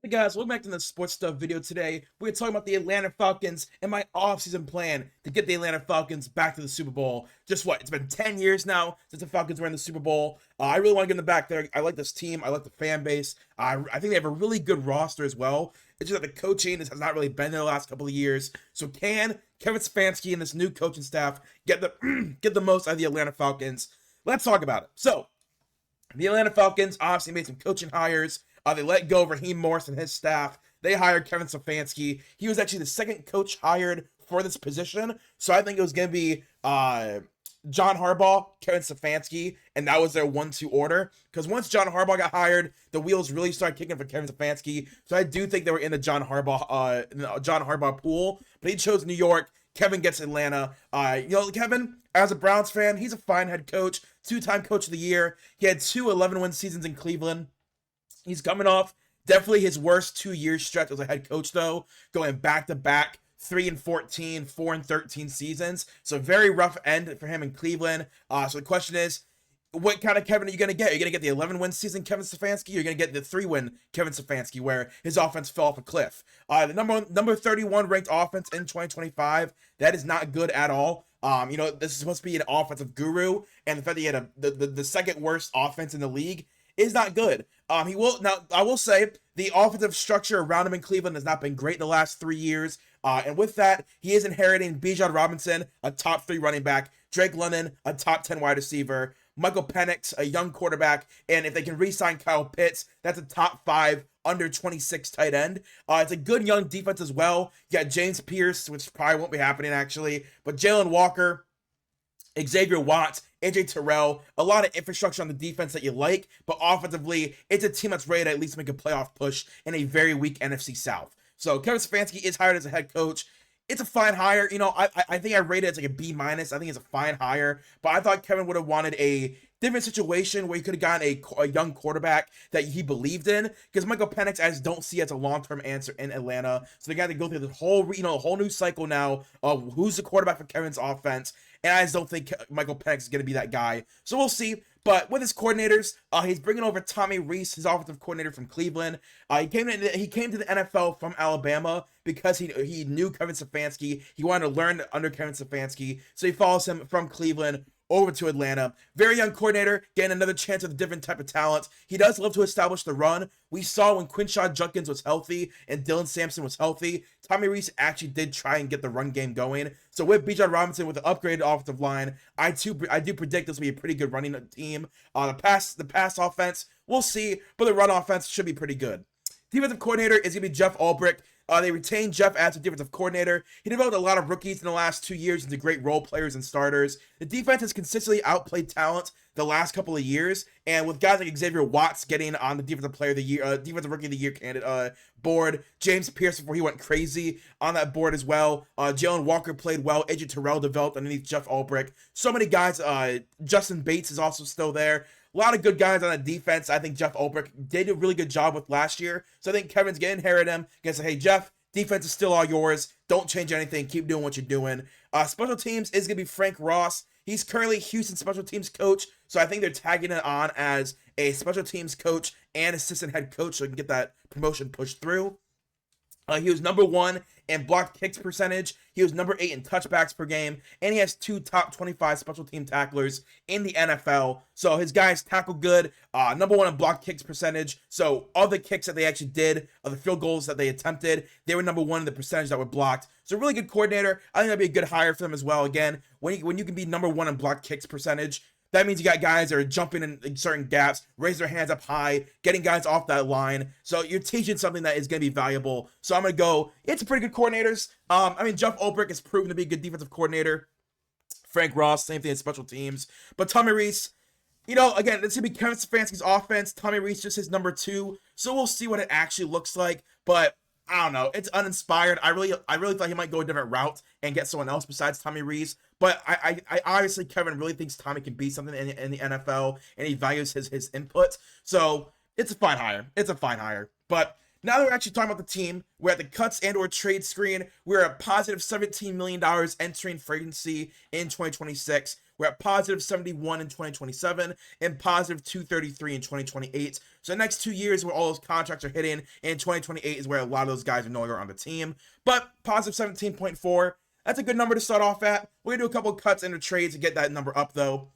Hey guys, welcome back to the Sports Stuff video today. We're talking about the Atlanta Falcons and my offseason plan to get the Atlanta Falcons back to the Super Bowl. Just what? It's been 10 years now since the Falcons were in the Super Bowl. I really want to get them back there. I like this team. I like the fan base. I think they have a really good roster as well. It's just that the coaching has not really been there the last couple of years. So can Kevin Stefanski and this new coaching staff get the get the most out of the Atlanta Falcons? Let's talk about it. So the Atlanta Falcons obviously made some coaching hires. They let go of Raheem Morris and his staff. They hired Kevin Stefanski. He was actually the second coach hired for this position. So I think it was going to be John Harbaugh, Kevin Stefanski, and that was their 1-2 order. Because once John Harbaugh got hired, the wheels really started kicking for Kevin Stefanski. So I do think they were in the John Harbaugh pool. But he chose New York. Kevin gets Atlanta. Kevin, as a Browns fan, he's a fine head coach, two-time coach of the year. He had 2 11-win seasons in Cleveland. He's coming off definitely his worst 2-year stretch as a head coach, though, going back-to-back 3-14, 4-13 seasons. So very rough end for him in Cleveland. So the question is, what kind of Kevin are you going to get? Are you going to get the 11-win season Kevin Stefanski? Or are you going to get the 3-win Kevin Stefanski, where his offense fell off a cliff? The number 31 ranked offense in 2025, that is not good at all. This is supposed to be an offensive guru, and the fact that he had the second worst offense in the league is not good. I will say the offensive structure around him in Cleveland has not been great the last 3 years. And with that, he is inheriting Bijan Robinson, a top 3 running back, Drake London, a top 10 wide receiver, Michael Penix, a young quarterback, and if they can re-sign Kyle Pitts, that's a top 5 under 26 tight end. It's a good young defense as well. You got James Pierce, which probably won't be happening actually, but Jalen Walker, Xavier Watts, AJ Terrell, a lot of infrastructure on the defense that you like, but offensively, it's a team that's ready to at least make a playoff push in a very weak NFC South. So Kevin Stefanski is hired as a head coach. It's a fine hire. I think I rated it as like a B-. I think it's a fine hire, but I thought Kevin would have wanted a different situation where he could have gotten a young quarterback that he believed in, because Michael Penix I just don't see as a long-term answer in Atlanta. So they got to go through the whole, whole new cycle now of who's the quarterback for Kevin's offense, and I just don't think Michael Penix is going to be that guy. So we'll see. But with his coordinators, he's bringing over Tommy Rees, his offensive coordinator from Cleveland. He came to the NFL from Alabama because he knew Kevin Stefanski. He wanted to learn under Kevin Stefanski, so he follows him from Cleveland over to Atlanta. Very young coordinator, getting another chance with a different type of talent. He does love to establish the run. We saw when Quinshaw Judkins was healthy and Dylan Sampson was healthy, Tommy Rees actually did try and get the run game going. So with Bijan Robinson, with the upgraded offensive line, I do predict this will be a pretty good running team. The pass offense, we'll see, but the run offense should be pretty good. Defensive coordinator is going to be Jeff Ulbrich. They retained Jeff as a defensive coordinator. He developed a lot of rookies in the last 2 years into great role players and starters. The defense has consistently outplayed talent the last couple of years, and with guys like Xavier Watts getting on the defensive player of the year, defensive rookie of the year candidate board, James Pierce before he went crazy on that board as well. Jalen Walker played well. AJ Terrell developed underneath Jeff Ulbrich. So many guys. Justin Bates is also still there. A lot of good guys on the defense. I think Jeff Ulbrich did a really good job with last year. So I think Kevin's going to inherit him. Going to say, hey, Jeff, defense is still all yours. Don't change anything. Keep doing what you're doing. Special teams is going to be Frank Ross. He's currently Houston special teams coach. So I think they're tagging it on as a special teams coach and assistant head coach so he can get that promotion pushed through. He was number 1 in blocked kicks percentage. He was number 8 in touchbacks per game. And he has 2 top 25 special team tacklers in the NFL. So his guys tackle good. Number 1 in blocked kicks percentage. So all the kicks that they actually did, of the field goals that they attempted, they were number 1 in the percentage that were blocked. So really good coordinator. I think that'd be a good hire for them as well. Again, when you can be number 1 in blocked kicks percentage, that means you got guys that are jumping in certain gaps, raise their hands up high, getting guys off that line. So you're teaching something that is going to be valuable. So I'm going to go, it's a pretty good coordinators. Jeff Ulbrich has proven to be a good defensive coordinator. Frank Ross, same thing in special teams. But Tommy Rees, again, this is going to be Kevin Stefanski's offense. Tommy Rees just his number 2. So we'll see what it actually looks like. But I don't know. It's uninspired. I really thought he might go a different route and get someone else besides Tommy Rees. But I obviously, Kevin really thinks Tommy can be something in the NFL, and he values his input. So it's a fine hire. But Now that we're actually talking about the team, we're at the cuts and or trade screen. We're at positive $17 million entering free agency in 2026. We're at positive 71 in 2027 and positive 233 in 2028. So the next 2 years where all those contracts are hitting, and 2028 is where a lot of those guys are no longer on the team. But positive 17.4, that's a good number to start off at. We're going to do a couple of cuts and trades to get that number up, though.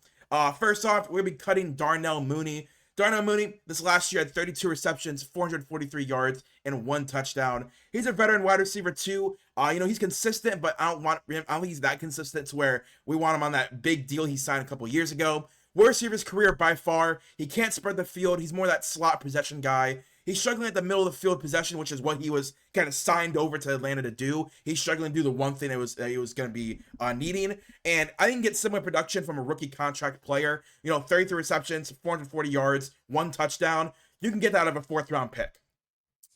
First off, we're going to be cutting Darnell Mooney. Darnell Mooney, this last year, had 32 receptions, 443 yards, and 1 touchdown. He's a veteran wide receiver, too. He's consistent, but I don't think he's that consistent to where we want him on that big deal he signed a couple years ago. Worst year of his career by far. He can't spread the field. He's more that slot possession guy. He's struggling at the middle of the field possession, which is what he was kind of signed over to Atlanta to do. He's struggling to do the one thing that he was going to be needing. And I didn't get similar production from a rookie contract player. 33 receptions, 440 yards, 1 touchdown. You can get that out of a 4th-round pick.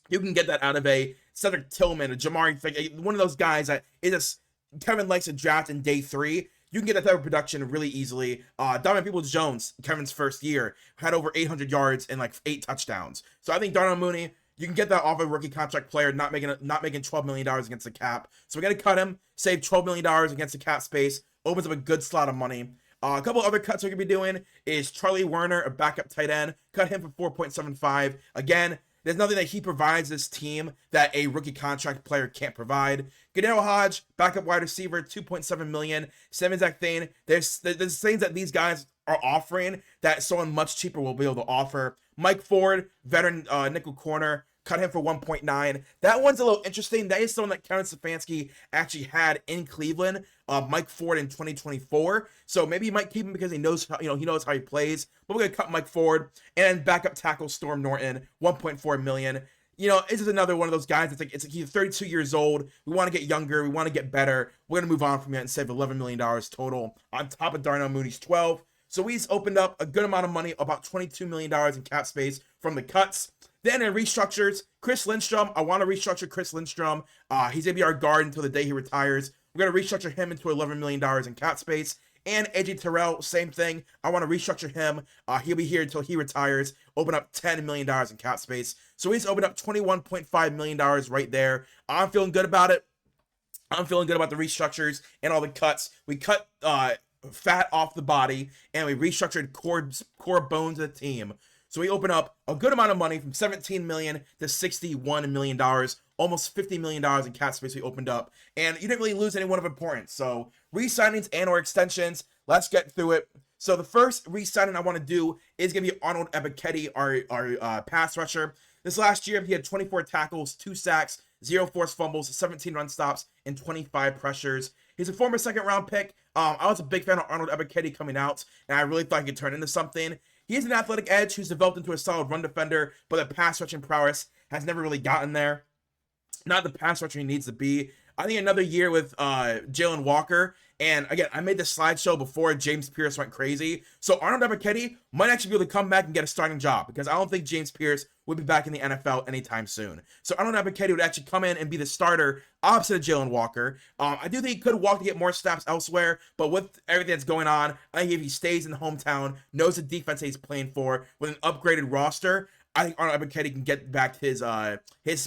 You can get that out of a Cedric Tillman, a Jamari, one of those guys that is Kevin likes to draft in day 3. You can get that type of production really easily. Donovan Peoples-Jones, Kevin's first year, had over 800 yards and like 8 touchdowns. So I think Darnell Mooney, you can get that off a rookie contract player, not making $12 million against the cap. So we're going to cut him, save $12 million against the cap space, opens up a good slot of money. A couple other cuts we're going to be doing is Charlie Werner, a backup tight end. Cut him for 4.75. Again, there's nothing that he provides this team that a rookie contract player can't provide. Goodell Hodge, backup wide receiver, $2.7 million. Same exact thing. There's things that these guys are offering that someone much cheaper will be able to offer. Mike Ford, veteran nickel corner, cut him for 1.9. That one's a little interesting. That is someone that Kevin Stefanski actually had in Cleveland, Mike Ford in 2024. So maybe he might keep him because he knows how, he knows how he plays. But we're gonna cut Mike Ford and backup tackle Storm Norton, 1.4 million. This is another one of those guys. He's 32 years old. We want to get younger. We want to get better. We're gonna move on from it and save $11 million total on top of Darnell Mooney's 12. So we've opened up a good amount of money, about $22 million in cap space from the cuts. Then in restructures, Chris Lindstrom. I want to restructure Chris Lindstrom. He's going to be our guard until the day he retires. We're going to restructure him into $11 million in cap space. And AJ Terrell, same thing. I want to restructure him. He'll be here until he retires. Open up $10 million in cap space. So he's opened up $21.5 million right there. I'm feeling good about it. I'm feeling good about the restructures and all the cuts. We cut fat off the body, and we restructured core bones of the team. So we open up a good amount of money from $17 million to $61 million, almost $50 million in cap space we opened up. And you didn't really lose anyone of importance. So re-signings and or extensions, let's get through it. So the first re-signing I want to do is going to be Arnold Ebiketie, our pass rusher. This last year, he had 24 tackles, 2 sacks, 0 forced fumbles, 17 run stops, and 25 pressures. He's a former 2nd-round pick. I was a big fan of Arnold Ebiketie coming out, and I really thought he could turn into something. He has an athletic edge who's developed into a solid run defender, but the pass rushing prowess has never really gotten there. Not the pass rusher he needs to be. I think another year with Jalen Walker. And again, I made this slideshow before James Pierce went crazy. So Arnold Ebiketie might actually be able to come back and get a starting job, because I don't think James Pierce would be back in the NFL anytime soon. So Arnold Ebiketie would actually come in and be the starter opposite of Jalen Walker. I do think he could walk to get more snaps elsewhere, but with everything that's going on, I think if he stays in the hometown, knows the defense that he's playing for, with an upgraded roster, I think Arnold Ebiketie can get back his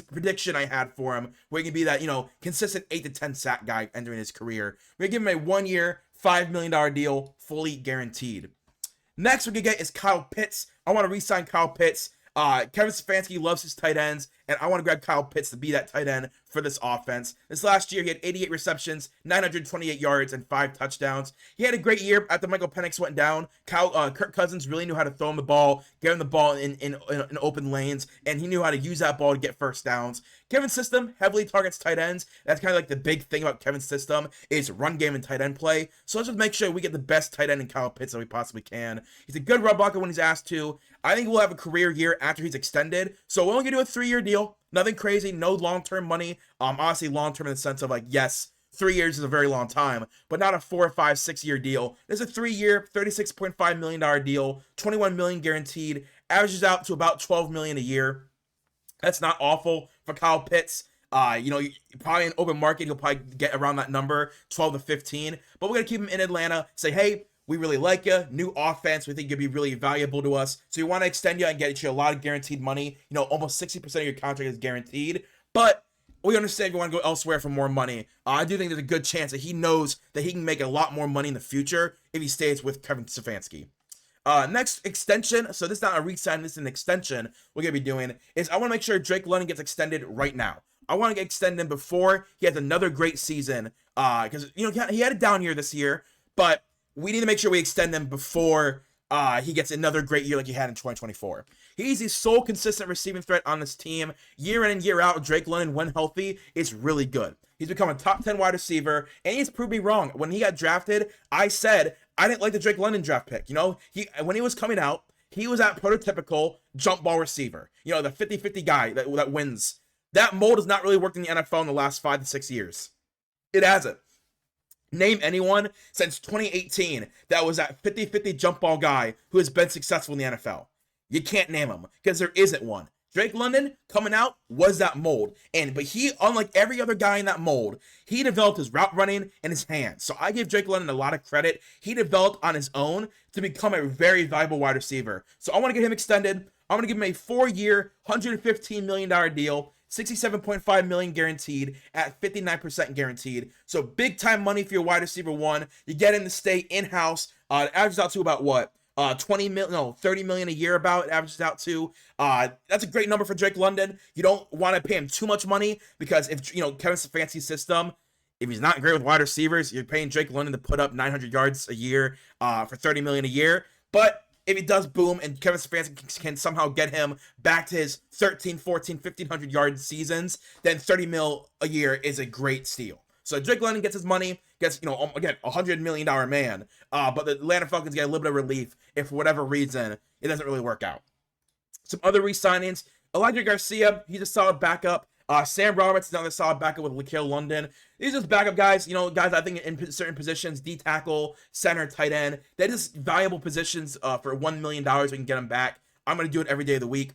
prediction I had for him, where he can be that, consistent 8 to 10 sack guy entering his career. We're going to give him a 1-year, $5 million deal, fully guaranteed. Next we're going to get is Kyle Pitts. I want to re-sign Kyle Pitts. Kevin Stefanski loves his tight ends, and I want to grab Kyle Pitts to be that tight end for this offense. This last year, he had 88 receptions, 928 yards, and 5 touchdowns. He had a great year after Michael Penix went down. Kirk Cousins really knew how to throw him the ball, get him the ball in open lanes, and he knew how to use that ball to get first downs. Kevin's system heavily targets tight ends. That's kind of like the big thing about Kevin's system is run game and tight end play. So let's just make sure we get the best tight end in Kyle Pitts that we possibly can. He's a good run blocker when he's asked to. I think we'll have a career year after he's extended. So we're only going to do a 3-year deal. Nothing crazy, no long-term money. Honestly, long-term in the sense of yes, 3 years is a very long time, but not a 4, 5, 6-year deal. This is a 3-year, $36.5 million deal, $21 million guaranteed, averages out to about $12 million a year. That's not awful for Kyle Pitts. Probably in open market, he'll probably get around that number, 12 to 15. But we're gonna keep him in Atlanta. Say, hey, We really like you. New offense. We think you'd be really valuable to us. So we want to extend you and get you a lot of guaranteed money. You know, almost 60% of your contract is guaranteed. But we understand you want to go elsewhere for more money. I do think there's a good chance that he knows that he can make a lot more money in the future if he stays with Kevin Stefanski. Next extension, so this is not a re-sign, this is an extension we're going to be doing, is I want to make sure Drake London gets extended right now. I want to get extended before he has another great season, because, you know, he had a down year this year, but we need to make sure we extend him before he gets another great year like he had in 2024. He's the sole consistent receiving threat on this team. Year in and year out, Drake London, when healthy, is really good. He's become a top 10 wide receiver, and he's proved me wrong. When he got drafted, I said I didn't like the Drake London draft pick. You know, when he was coming out, he was that prototypical jump ball receiver. You know, the 50-50 guy that wins. That mold has not really worked in the NFL in the last 5 to 6 years. It hasn't. Name anyone since 2018 that was that 50-50 jump ball guy who has been successful in the NFL. You can't name him because there isn't one. Drake London coming out was that mold, but he, unlike every other guy in that mold, he developed his route running and his hands. So I give Drake London a lot of credit. He developed on his own to become a very valuable wide receiver. So I want to get him extended. I'm going to give him a 4-year, $115 million deal. $67.5 million guaranteed at 59% guaranteed. So big time money for your wide receiver one. You get him to stay in-house. It averages out to about what? 30 million a year about. It averages out to. That's a great number for Drake London. You don't want to pay him too much money because if, you know, Kevin Stefanski's system, if he's not great with wide receivers, you're paying Drake London to put up 900 yards a year for $30 million a year. But if he does boom and Kevin Stefanski can somehow get him back to his 13, 14, 1,500 yard seasons, then 30 mil a year is a great steal. So Drake London gets his money, gets, you know, again, $100 million man. But the Atlanta Falcons get a little bit of relief if for whatever reason it doesn't really work out. Some other re-signings. Elijah Garcia, he's a solid backup. Sam Roberts is another solid backup with Laquille London. These are just backup guys, you know, guys I think in certain positions, D tackle, center, tight end. They're just valuable positions for $1 million. We can get them back. I'm going to do it every day of the week.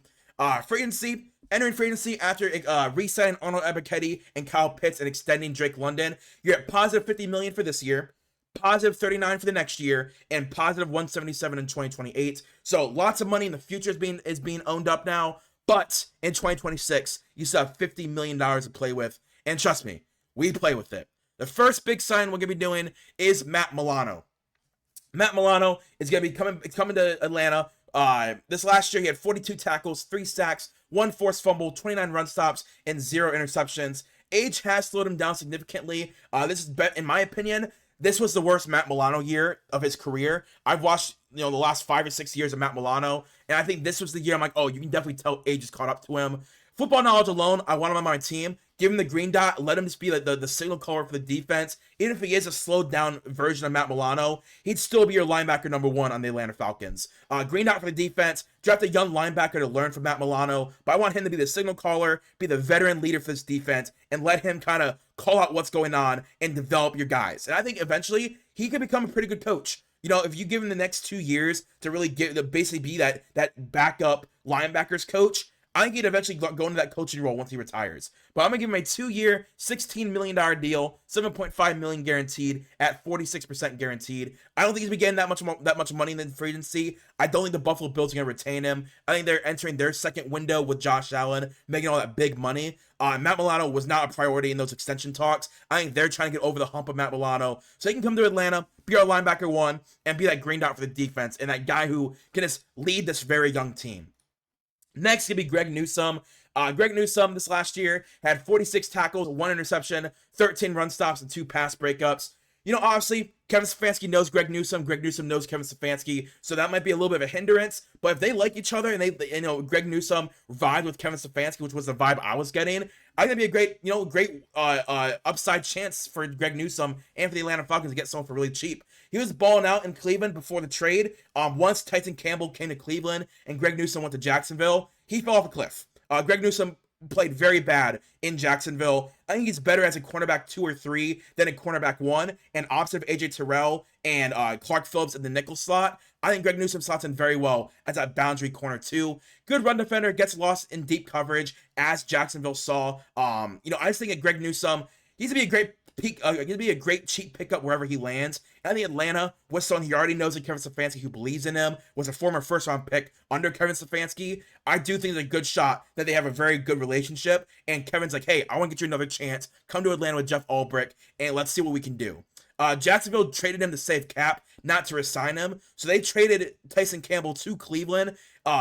Free agency, entering free agency after re-signing Arnold Ebiketie and Kyle Pitts and extending Drake London. You're at positive $50 million for this year, positive $39 for the next year, and positive $177 in 2028. So lots of money in the future is being owned up now. But in 2026, you still have $50 million to play with. And trust me, we play with it. The first big sign we're going to be doing is Matt Milano. Matt Milano is going to be coming to Atlanta. This last year, he had 42 tackles, 3 sacks, 1 forced fumble, 29 run stops, and 0 interceptions. Age has slowed him down significantly. This is, in my opinion, this was the worst Matt Milano year of his career. I've watched, you know, the last 5 or 6 years of Matt Milano, and I think this was the year I'm like, oh, you can definitely tell age is caught up to him. Football knowledge alone, I want him on my team. Give him the green dot. Let him just be like the signal caller for the defense. Even if he is a slowed down version of Matt Milano, he'd still be your linebacker number 1 on the Atlanta Falcons. Green dot for the defense. Draft a young linebacker to learn from Matt Milano. But I want him to be the signal caller, be the veteran leader for this defense, and let him kind of call out what's going on and develop your guys. And I think eventually he could become a pretty good coach. You know, if you give him the next 2 years to really basically be that backup linebackers coach, I think he'd eventually go into that coaching role once he retires. But I'm going to give him a 2-year, $16 million deal, $7.5 million guaranteed at 46% guaranteed. I don't think he's been getting that much money in the free agency. I don't think the Buffalo Bills are going to retain him. I think they're entering their second window with Josh Allen, making all that big money. Matt Milano was not a priority in those extension talks. I think they're trying to get over the hump of Matt Milano so he can come to Atlanta, be our linebacker 1, and be that green dot for the defense, and that guy who can just lead this very young team. Next, going to be Greg Newsome. Greg Newsome this last year had 46 tackles, 1 interception, 13 run stops, and 2 pass breakups. You know, obviously, Kevin Stefanski knows Greg Newsome. Greg Newsome knows Kevin Stefanski, so that might be a little bit of a hindrance. But if they like each other and Greg Newsome vibed with Kevin Stefanski, which was the vibe I was getting, I think it'd be a great upside chance for Greg Newsome and for the Atlanta Falcons to get someone for really cheap. He was balling out in Cleveland before the trade. Once Tyson Campbell came to Cleveland and Greg Newsome went to Jacksonville, he fell off a cliff. Greg Newsome played very bad in Jacksonville. I think he's better as a cornerback 2 or 3 than a cornerback 1. And opposite of AJ Terrell and Clark Phillips in the nickel slot, I think Greg Newsome slots in very well as that boundary corner 2. Good run defender, gets lost in deep coverage as Jacksonville saw. I just think that Greg Newsome, he's going to be a great gonna be a great cheap pickup wherever he lands. And the Atlanta, with someone he already knows, like Kevin Stefanski, who believes in him, was a former first-round pick under Kevin Stefanski. I do think there's a good shot that they have a very good relationship. And Kevin's like, hey, I want to get you another chance. Come to Atlanta with Jeff Ulbrich, and let's see what we can do. Jacksonville traded him to save cap, not to resign him. So they traded Tyson Campbell to Cleveland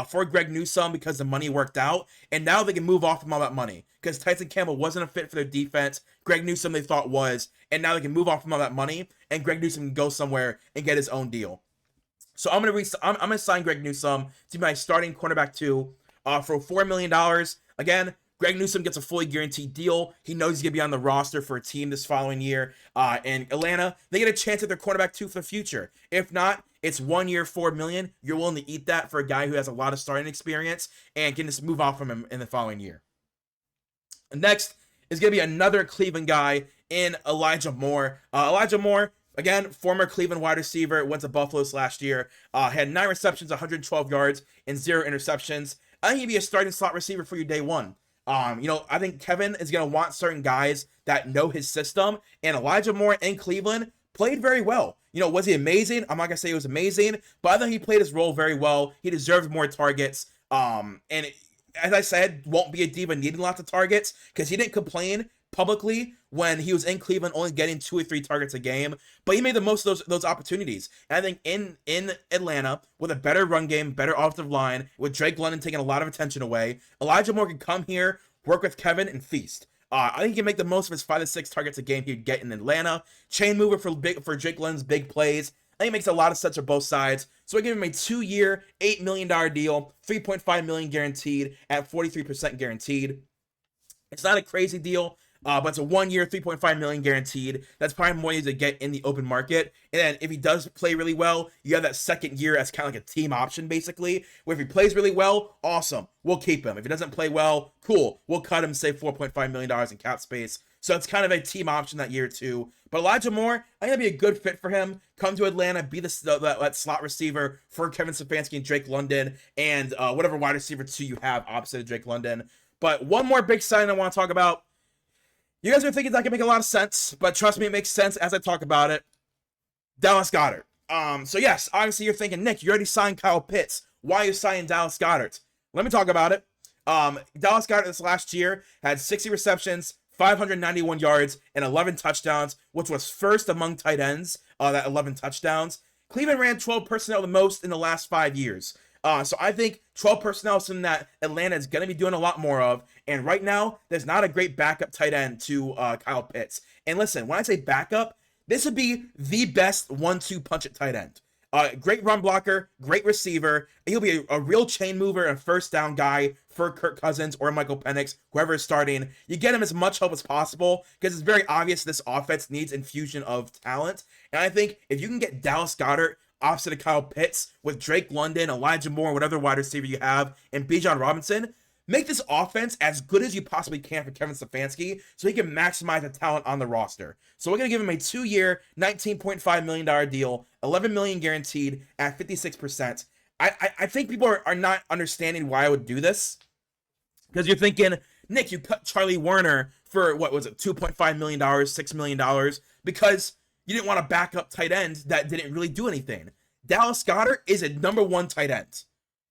for Greg Newsome because the money worked out. And now they can move off from all that money because Tyson Campbell wasn't a fit for their defense. Greg Newsome they thought was. And now they can move off from all that money. And Greg Newsome can go somewhere and get his own deal. So I'm gonna sign Greg Newsome to be my starting cornerback 2 for $4 million. Again, Greg Newsome gets a fully guaranteed deal. He knows he's going to be on the roster for a team this following year. And Atlanta, they get a chance at their quarterback 2 for the future. If not, it's 1 year, $4 million. You're willing to eat that for a guy who has a lot of starting experience and can just move off from him in the following year. And next is going to be another Cleveland guy in Elijah Moore. Elijah Moore, again, former Cleveland wide receiver, went to Buffalo last year. Had 9 receptions, 112 yards, and 0 interceptions. I think he'd be a starting slot receiver for you day one. I think Kevin is going to want certain guys that know his system, and Elijah Moore in Cleveland played very well. Was he amazing? I'm not going to say he was amazing, but I think he played his role very well. He deserves more targets. As I said, won't be a diva needing lots of targets because he didn't complain publicly when he was in Cleveland only getting 2 or 3 targets a game, but he made the most of those opportunities. And I think in Atlanta, with a better run game, better offensive line, with Drake London taking a lot of attention away, Elijah Moore can come here, work with Kevin, and feast. I think he can make the most of his 5 to 6 targets a game he'd get in Atlanta. Chain mover for Drake London's big plays. I think he makes a lot of sense for both sides. So I give him a 2-year, $8 million deal, $3.5 million guaranteed at 43% guaranteed. It's not a crazy deal. But it's a 1-year, $3.5 million guaranteed. That's probably more to get in the open market. And then if he does play really well, you have that second year as kind of like a team option, basically. Where if he plays really well, awesome, we'll keep him. If he doesn't play well, cool, we'll cut him, save $4.5 million in cap space. So it's kind of a team option that year too. But Elijah Moore, I think that'd be a good fit for him. Come to Atlanta, be that slot receiver for Kevin Stefanski and Drake London, and whatever wide receiver 2 you have opposite of Drake London. But one more big sign I want to talk about. You guys are thinking that can make a lot of sense, but trust me, it makes sense as I talk about it. Dallas Goedert. So yes, obviously you're thinking, Nick, you already signed Kyle Pitts. Why are you signing Dallas Goedert? Let me talk about it. Dallas Goedert this last year had 60 receptions, 591 yards, and 11 touchdowns, which was first among tight ends, that 11 touchdowns. Cleveland ran 12 personnel the most in the last 5 years. So I think 12 personnel is something that Atlanta is going to be doing a lot more of. And right now, there's not a great backup tight end to Kyle Pitts. And listen, when I say backup, this would be the best 1-2 punch at tight end. Great run blocker, great receiver. He'll be a real chain mover and first down guy for Kirk Cousins or Michael Penix, whoever is starting. You get him as much help as possible because it's very obvious this offense needs infusion of talent. And I think if you can get Dallas Goedert opposite of Kyle Pitts with Drake London, Elijah Moore, whatever wide receiver you have, and Bijan Robinson, make this offense as good as you possibly can for Kevin Stefanski so he can maximize the talent on the roster. So we're going to give him a 2-year, $19.5 million deal, $11 million guaranteed at 56%. I think people are not understanding why I would do this because you're thinking, Nick, you cut Charlie Werner for, what was it, $2.5 million, $6 million because you didn't want a backup tight end that didn't really do anything. Dallas Goedert is a number 1 tight end.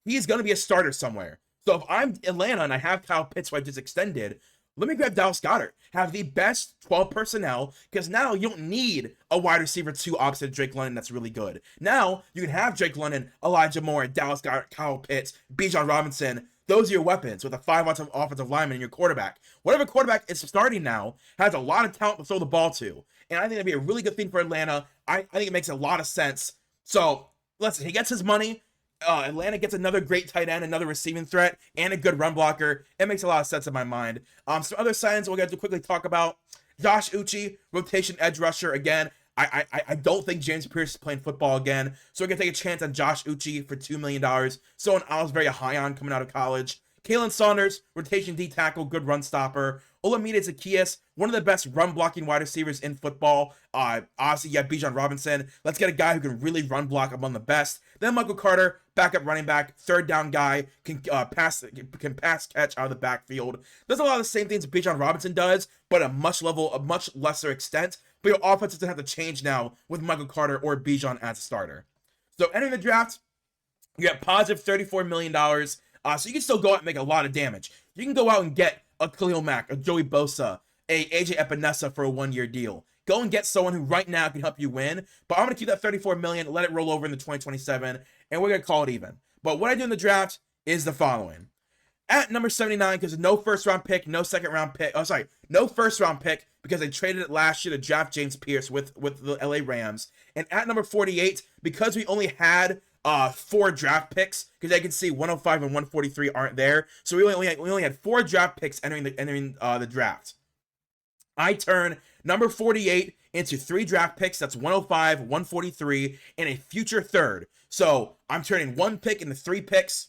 He's going to be a starter somewhere. So if I'm Atlanta and I have Kyle Pitts who I just extended, let me grab Dallas Goedert. Have the best 12 personnel because now you don't need a wide receiver 2 opposite Drake London that's really good. Now you can have Drake London, Elijah Moore, Dallas Goedert, Kyle Pitts, Bijan Robinson. Those are your weapons with a 5 offensive lineman in your quarterback. Whatever quarterback is starting now has a lot of talent to throw the ball to. And I think that'd be a really good thing for Atlanta. I think it makes a lot of sense. So, listen, he gets his money. Atlanta gets another great tight end, another receiving threat, and a good run blocker. It makes a lot of sense in my mind. Some other signs we're going to quickly talk about. Josh Uche, rotation edge rusher again. I don't think James Pierce is playing football again. So we're going to take a chance on Josh Uche for $2 million. Someone I was very high on coming out of college. Kalen Saunders, rotation D tackle, good run stopper. Olamide Zaccheaus, one of the best run blocking wide receivers in football. Obviously, yeah, Bijan Robinson. Let's get a guy who can really run block among the best. Then Michael Carter, backup running back, third down guy, can pass catch out of the backfield. Does a lot of the same things Bijan Robinson does, but a much lesser extent. But your offense doesn't have to change now with Michael Carter or Bijan as a starter. So entering the draft, you got positive $34 million. So you can still go out and make a lot of damage. You can go out and get a Khalil Mack, a Joey Bosa, a AJ Epinesa for a 1-year deal. Go and get someone who right now can help you win. But I'm going to keep that $34 million, let it roll over into 2027, and we're going to call it even. But what I do in the draft is the following. At number 79, because no first round pick, no second round pick. Oh, sorry, no first round pick because they traded it last year to draft James Pierce with the LA Rams. And at number 48, because we only had 4 draft picks, because I can see 105 and 143 aren't there, so we only had 4 draft picks entering the draft. I turn number 48 into 3 draft picks. That's 105, 143, and a future third. So I'm turning 1 pick into 3 picks.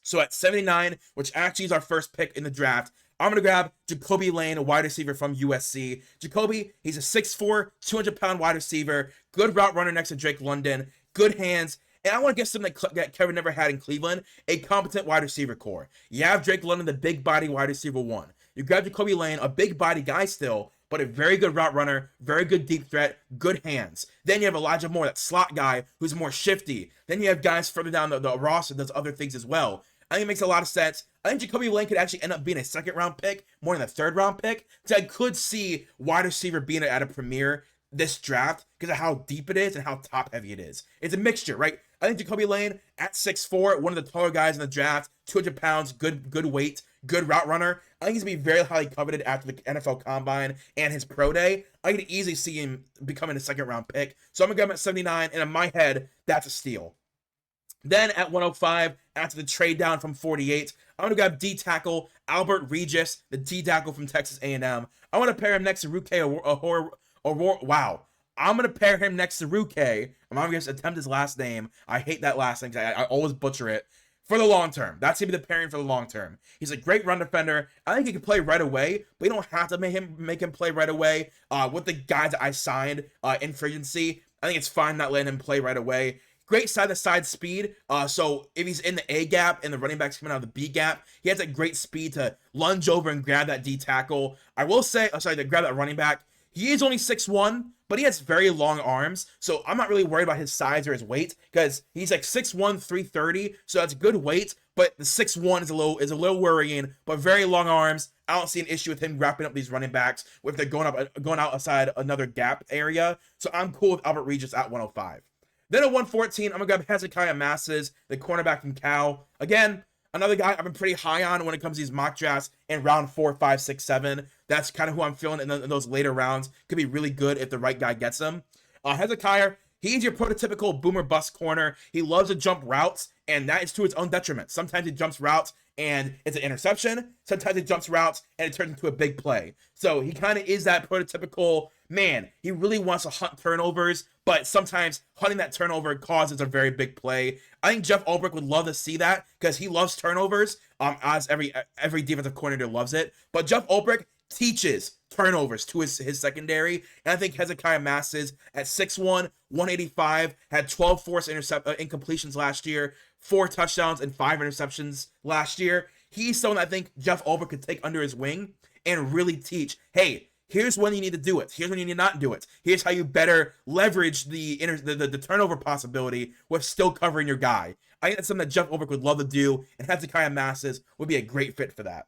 So at 79, which actually is our first pick in the draft, I'm going to grab Jacoby Lane, a wide receiver from USC. Jacoby, he's a 6'4", 200-pound wide receiver, good route runner next to Drake London, good hands, and I want to get something that Kevin never had in Cleveland, a competent wide receiver core. You have Drake London, the big body wide receiver 1. You grab Jacoby Lane, a big body guy still, but a very good route runner, very good deep threat, good hands. Then you have Elijah Moore, that slot guy who's more shifty. Then you have guys further down the roster that does other things as well. I think it makes a lot of sense. I think Jacoby Lane could actually end up being a second-round pick more than a third-round pick. So I could see wide receiver being at a premier this draft because of how deep it is and how top-heavy it is. It's a mixture, right? I think Jacoby Lane at 6'4", one of the taller guys in the draft, 200 pounds, good weight, good route runner. I think he's going to be very highly coveted after the NFL Combine and his pro day. I could easily see him becoming a second-round pick. So I'm going to go him at 79, and in my head, that's a steal. Then at 105, after the trade down from 48, I'm going to grab D tackle Albert Regis, the D tackle from Texas A&M. I want to pair him next to Ruke Wow. I'm going to pair him next to Ruke. I'm going to attempt his last name. I hate that last name because I always butcher it. For the long term. That's going to be the pairing for the long term. He's a great run defender. I think he can play right away, but you don't have to make him play right away. With the guys that I signed in free agency, I think it's fine not letting him play right away. Great side-to-side speed. So if he's in the A gap and the running back's coming out of the B gap, he has that great speed to lunge over and grab that D tackle. I will say, to grab that running back. He is only 6'1", but he has very long arms, so I'm not really worried about his size or his weight because he's like 6'1", 330, so that's good weight. But the 6'1" is a little worrying. But very long arms. I don't see an issue with him wrapping up these running backs if they're going outside another gap area. So I'm cool with Albert Regis at 105. Then at 114, I'm going to grab Hezekiah Masses, the cornerback from Cal. Again, another guy I've been pretty high on when it comes to these mock drafts in round 4, 5, 6, 7. That's kind of who I'm feeling in those later rounds. Could be really good if the right guy gets him. Hezekiah, he's your prototypical boomer bust corner. He loves to jump routes, and that is to his own detriment. Sometimes he jumps routes and it's an interception. Sometimes he jumps routes and it turns into a big play. So he kind of is that prototypical man. He really wants to hunt turnovers, but sometimes hunting that turnover causes a very big play. I think Jeff Ulbrich would love to see that because he loves turnovers. As every defensive coordinator loves it. But Jeff Ulbrich teaches turnovers to his secondary. And I think Hezekiah Masses at 6'1", 185, had 12 forced incompletions last year, 4 touchdowns and 5 interceptions last year. He's someone I think Jeff Ulbrich could take under his wing and really teach, hey, here's when you need to do it. Here's when you need not do it. Here's how you better leverage the turnover possibility with still covering your guy. I think that's something that Jeff Ulbrich would love to do, and Hezekiah Masses would be a great fit for that.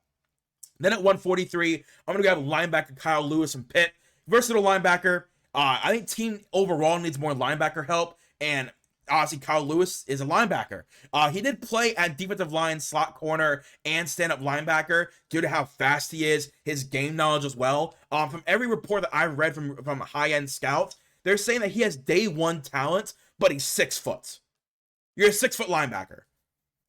Then at 143, I'm going to grab linebacker Kyle Lewis from Pitt. Versatile linebacker. I think team overall needs more linebacker help, and obviously Kyle Lewis is a linebacker. He did play at defensive line, slot corner, and stand-up linebacker due to how fast he is, his game knowledge as well. From every report that I've read from high-end scouts, they're saying that he has day one talent, but he's 6 foot. You're a 6 foot linebacker.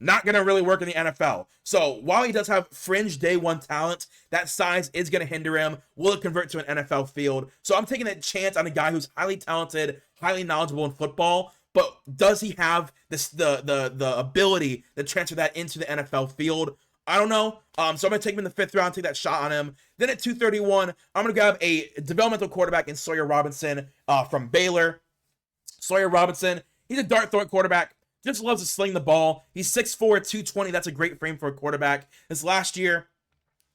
Not going to really work in the NFL. So while he does have fringe day one talent, that size is going to hinder him. Will it convert to an NFL field? So I'm taking that chance on a guy who's highly talented, highly knowledgeable in football, but does he have the ability to transfer that into the NFL field? I don't know. So I'm going to take him in the 5th round, take that shot on him. Then at 231, I'm going to grab a developmental quarterback in Sawyer Robinson from Baylor. Sawyer Robinson, he's a dart throw quarterback. Just loves to sling the ball. He's 6'4", 220. That's a great frame for a quarterback. This last year,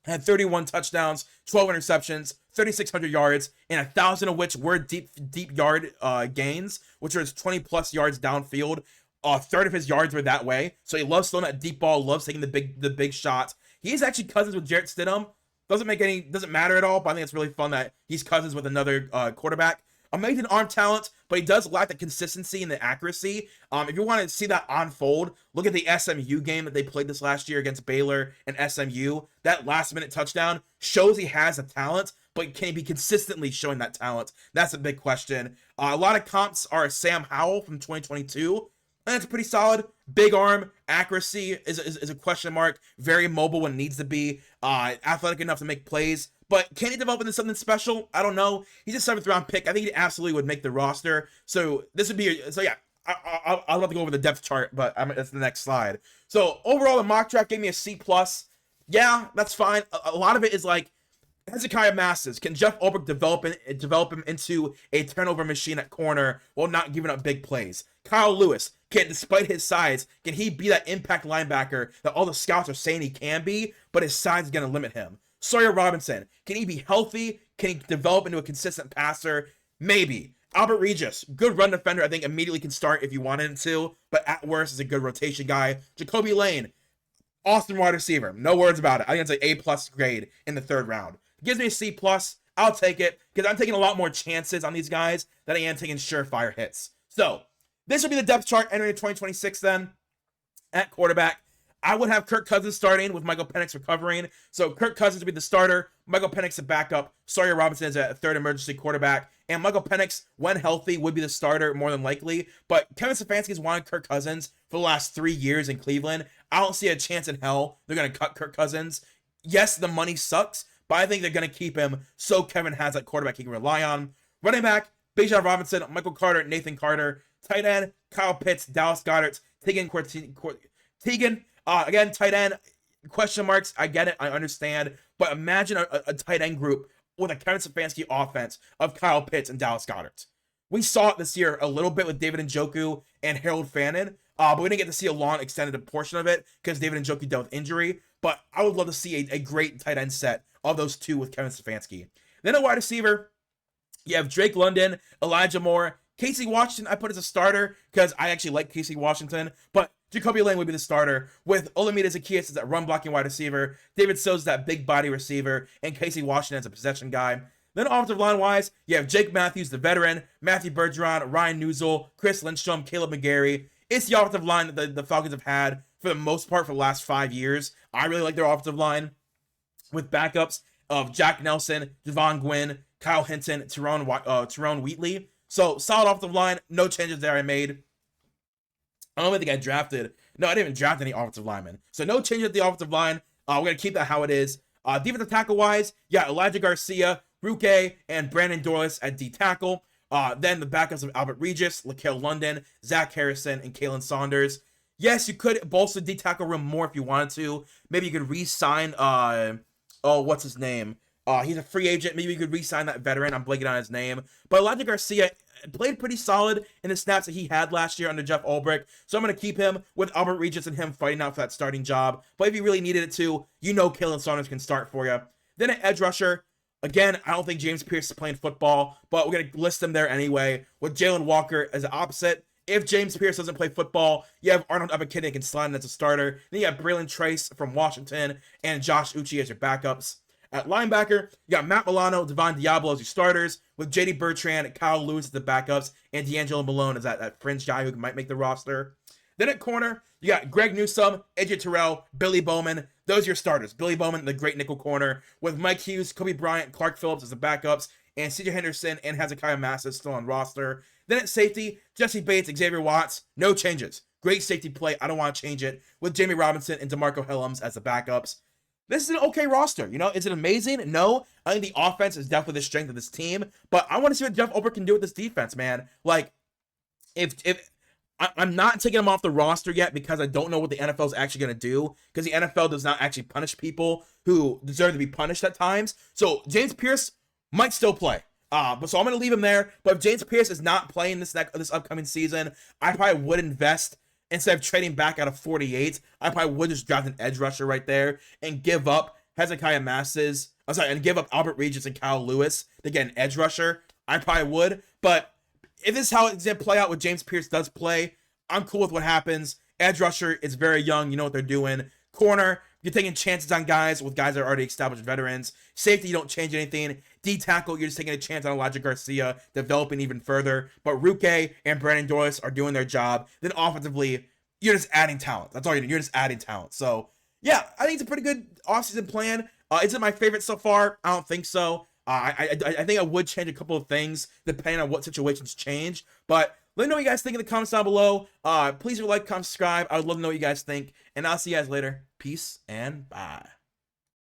had 31 touchdowns, 12 interceptions, 3,600 yards, and 1,000 of which were deep yard gains, which are 20-plus yards downfield. A third of his yards were that way. So he loves throwing that deep ball, loves taking the big shots. He's actually cousins with Jarrett Stidham. Doesn't matter at all, but I think it's really fun that he's cousins with another quarterback. Amazing arm talent, but he does lack the consistency and the accuracy. If you want to see that unfold, look at the SMU game that they played this last year against Baylor and SMU. That last-minute touchdown shows he has the talent, but can he be consistently showing that talent? That's a big question. A lot of comps are Sam Howell from 2022. And that's pretty solid. Big arm, accuracy is a question mark. Very mobile when it needs to be. Athletic enough to make plays. But can he develop into something special? I don't know. He's a 7th round pick. I think he absolutely would make the roster. So this would be, yeah, I'll have to go over the depth chart, but that's the next slide. So overall, the mock draft gave me a C+. Yeah, that's fine. A lot of it is like, Hezekiah Masses, can Jeff Ulbrich develop him into a turnover machine at corner while not giving up big plays? Kyle Lewis, despite his size, can he be that impact linebacker that all the scouts are saying he can be, but his size is going to limit him? Sawyer Robinson, can he be healthy? Can he develop into a consistent passer? Maybe. Albert Regis, good run defender, I think immediately can start if you wanted him to, but at worst is a good rotation guy. Jacoby Lane, awesome wide receiver. No words about it. I think it's an A+ grade in the 3rd round. Gives me a C+. I'll take it because I'm taking a lot more chances on these guys than I am taking surefire hits. So this will be the depth chart entering 2026 then. At quarterback, I would have Kirk Cousins starting with Michael Penix recovering. So Kirk Cousins would be the starter, Michael Penix the backup, Sawyer Robinson is a 3rd emergency quarterback, and Michael Penix, when healthy, would be the starter more than likely. But Kevin Stefanski's wanted Kirk Cousins for the last 3 years in Cleveland. I don't see a chance in hell they're going to cut Kirk Cousins. Yes, the money sucks, but I think they're going to keep him so Kevin has that quarterback he can rely on. Running back, Bijan Robinson, Michael Carter, Nathan Carter. Tight end, Kyle Pitts, Dallas Goedert, Tegan. Again, tight end, question marks. I get it. I understand. But imagine a tight end group with a Kevin Stefanski offense of Kyle Pitts and Dallas Goedert. We saw it this year a little bit with David Njoku and Harold Fannin, but we didn't get to see a long extended portion of it because David Njoku dealt with injury. But I would love to see a great tight end set of those two with Kevin Stefanski. Then a wide receiver, you have Drake London, Elijah Moore, Casey Washington. I put as a starter because I actually like Casey Washington, but Jacoby Lane would be the starter with Olamide Zaccheaus as that run blocking wide receiver, David Sills that big body receiver, and Casey Washington as a possession guy. Then offensive line wise, you have Jake Matthews, the veteran, Matthew Bergeron, Ryan Newsel, Chris Lindstrom, Caleb McGarry. It's the offensive line that the Falcons have had for the most part for the last 5 years. I really like their offensive line with backups of Jack Nelson, Javon Gwynn, Kyle Hinton, Tyrone Wheatley. So solid offensive line, no changes there I made. I don't even think I drafted. No, I didn't even draft any offensive linemen. So no changes at the offensive line. We're going to keep that how it is. Defensive tackle wise, yeah, Elijah Garcia, Ruke, and Brandon Dorlus at D tackle. Then the backups of Albert Regis, Laquel London, Zach Harrison, and Kalen Saunders. Yes, you could bolster the D tackle room more if you wanted to. Maybe you could re-sign, what's his name? He's a free agent. Maybe you could re-sign that veteran. I'm blanking on his name. But Elijah Garcia played pretty solid in the snaps that he had last year under Jeff Ulbrich. So I'm going to keep him with Albert Regis and him fighting out for that starting job. But if you really needed it to, Kalen Saunders can start for you. Then an edge rusher. Again, I don't think James Pierce is playing football, but we're going to list him there anyway with Jalen Walker as the opposite. If James Pierce doesn't play football, you have Arnold Ebiketie can slide in as a starter. Then you have Braylon Trace from Washington and Josh Uche as your backups. At linebacker, you got Matt Milano, Devon Diablo as your starters, with J.D. Bertrand, Kyle Lewis as the backups, and D'Angelo Malone as that fringe guy who might make the roster. Then at corner, you got Greg Newsome, AJ Terrell, Billy Bowman. Those are your starters. Billy Bowman, the great nickel corner, with Mike Hughes, Kobe Bryant, Clark Phillips as the backups, and C.J. Henderson and Hezekiah Masses still on roster. Then at safety, Jesse Bates, Xavier Watts, no changes. Great safety play. I don't want to change it. With Jamie Robinson and DeMarco Hellams as the backups. This is an okay roster. Is it amazing? No. I think the offense is definitely the strength of this team. But I want to see what Jeff Ulbrich can do with this defense, man. Like, if I'm not taking him off the roster yet because I don't know what the NFL is actually going to do, because the NFL does not actually punish people who deserve to be punished at times. So James Pierce might still play. So I'm going to leave him there. But if James Pierce is not playing this upcoming season, I probably would invest, instead of trading back out of 48, I probably would just draft an edge rusher right there and give up Hezekiah Masses. And give up Albert Regis and Kyle Lewis to get an edge rusher. I probably would. But if this is how it's going to play out, what James Pierce does play, I'm cool with what happens. Edge rusher is very young. You know what they're doing. Corner, you're taking chances on guys that are already established veterans. Safety, you don't change anything. D tackle, you're just taking a chance on Elijah Garcia, developing even further. But Ruke and Brandon Doyce are doing their job. Then offensively, you're just adding talent. That's all you're doing. You're just adding talent. So, yeah, I think it's a pretty good offseason plan. Is it my favorite so far? I don't think so. I think I would change a couple of things depending on what situations change. But let me know what you guys think in the comments down below. Please like, comment, subscribe. I would love to know what you guys think. And I'll see you guys later. Peace and bye.